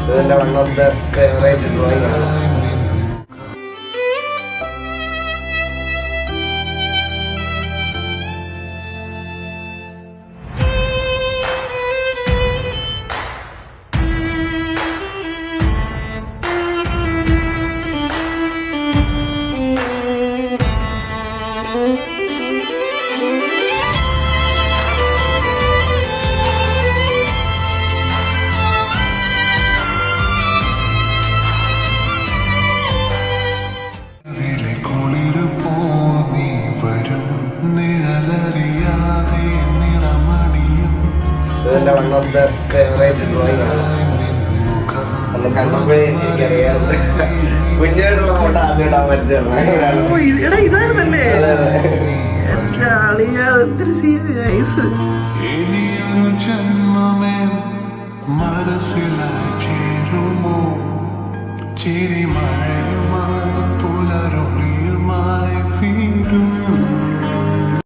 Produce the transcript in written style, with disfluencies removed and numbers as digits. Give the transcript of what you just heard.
ഇതെന്റെ one of the favourite drawing ആണ്. ഇതെന്റെ one of the favourite drawing ആണ്. അത് കണ്ടപ്പോഴേ എനിക്കറിയാം കുഞ്ഞായിട്ടുള്ള ഫോട്ടോ ആദ്യം ഇടാൻ പറ്റും. ഇതാണ് തന്നെ മനസ്സിലായി ചേരുമോ ചിരിമഴ